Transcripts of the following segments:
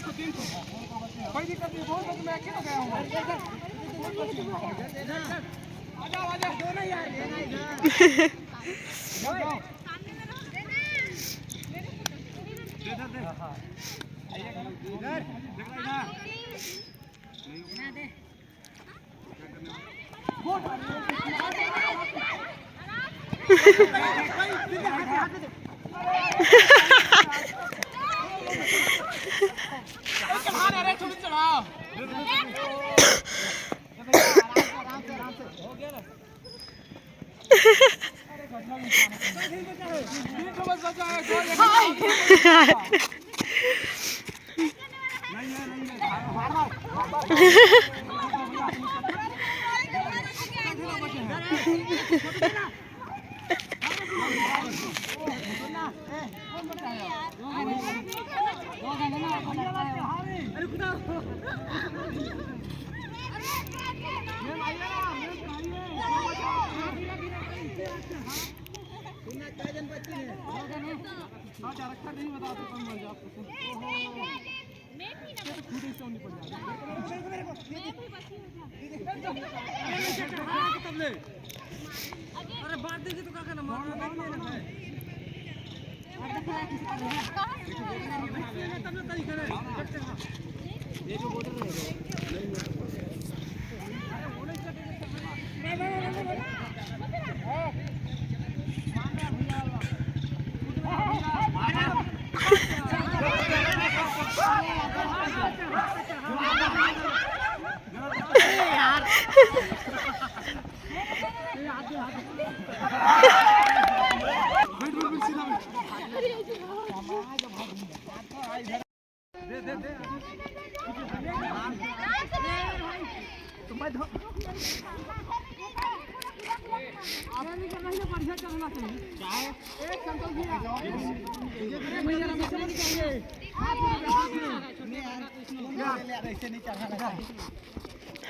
कोई दिक्कत नहीं, बहुत मैं अकेला गया हूँ। आजा आजा दोनों यार लेना इधर दे हां आइएगा इधर देख लो इधर ना दे बहुत कहां अरे थोड़ी चढ़ाओ आराम से हो गया ना अरे घटना नहीं बस बचा है नहीं नहीं बता सकता हूं मैं आपको खुद ही सोनी पड़ जाएगी अरे बात देखिए तो काका नंबर ये जो बोल रहे हैं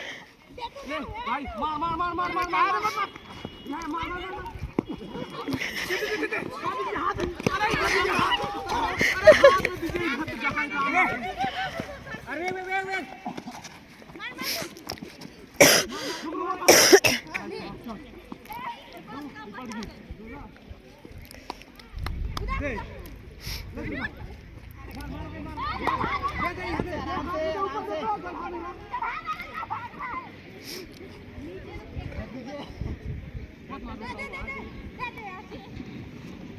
भाई मार मार मार मार मार मार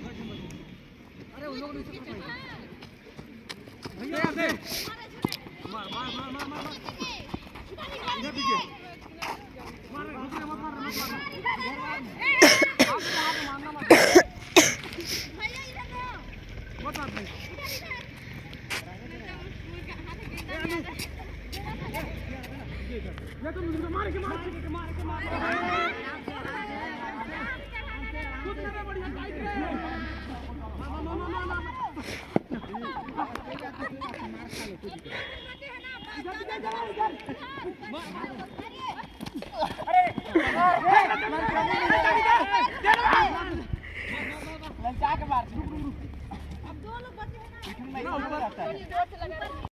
अरे उन लोगों ने भैया दे मार मार मार मार मार इधर दीजिए मार मत मार मत मारना मत भैया इधर दो मत मार भाई ये तो मुझे मार के खुद में बढ़िया टाइट रे लंचा के मार अब दो लोग बचे हैं ना ऊपर रहता है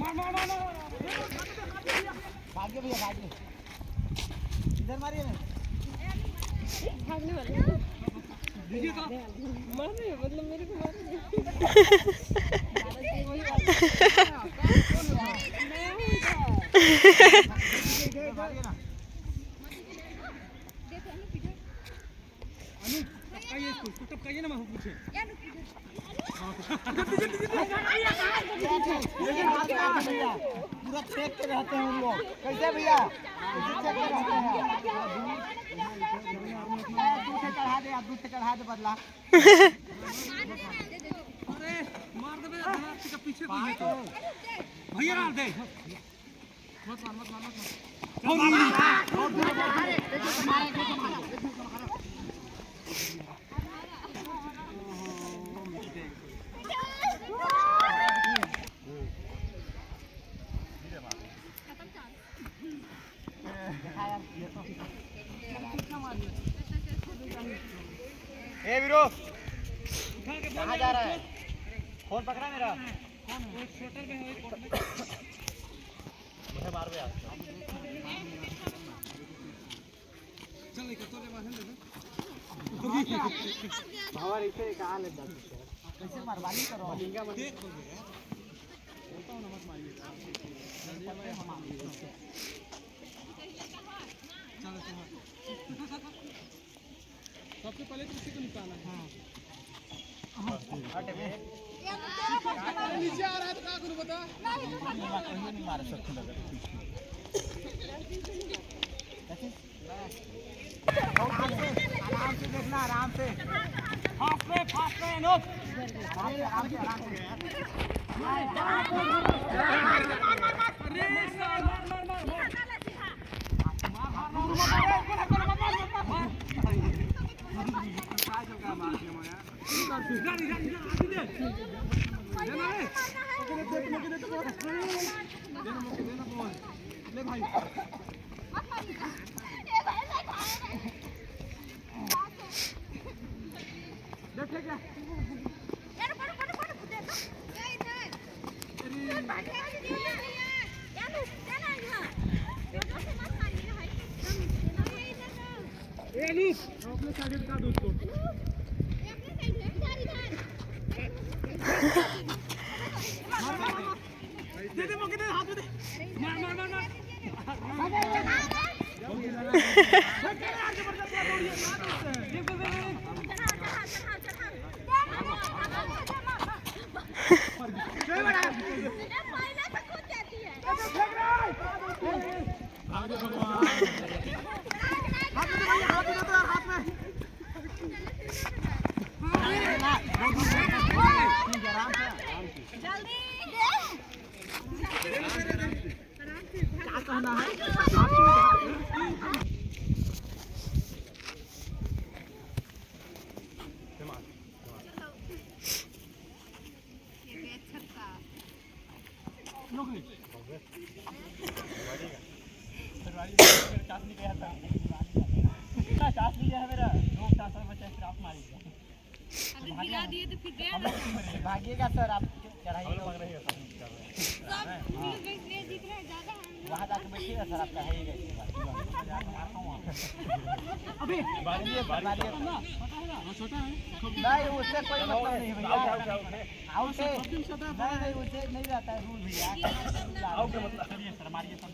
मार मार मार भाग्य भैया भाग्य इधर मारिए ना भागने वाले दीजिए तो मार नहीं मतलब मेरे को मार नहीं मारिए ना अनु टपकाइए इसको टपकाइए ना मैं पूछे पूरा फेंक के रहते हैं उन लोग कैसे भैया कैसे चेक के रहते हैं दूध से चढ़ा दे आप दूध से चढ़ा दे बदला अरे मार दे बेटा इसका पीछे कोई तो भैया मार दे मत मार ए वीरो कहाँ जा रहा है फोन पकड़ा मेरा शटर में है मुझे मार गया चल एक तो ले मारने दे भावा इसे कहाँ ले जाते कैसे मारवाली करो लिंगा मत बोलता हूं ना मत मारिए सबसे पहले तो इसी को निकालना है हटे बे नीचे आ रहा है तो क्या करूं बता नहीं मार सकते लगा आराम से देखना आराम से फास्ट में नोट आराम से अरे मार ले भाई देख क्या अपने साइड का दोस्तों दे दे मौके दे हाथ दे मार कहना है भागिएगा सर आप चढ़ाई वहाँ जाके बैठिएगा सर आपका है अभी नहीं उससे कोई मतलब नहीं भैया आउट है नहीं उससे नहीं रहता है रूल भैया आउट है मतलब चलिए सर मारिए सब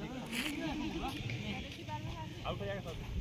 आउट हो जाएगा सब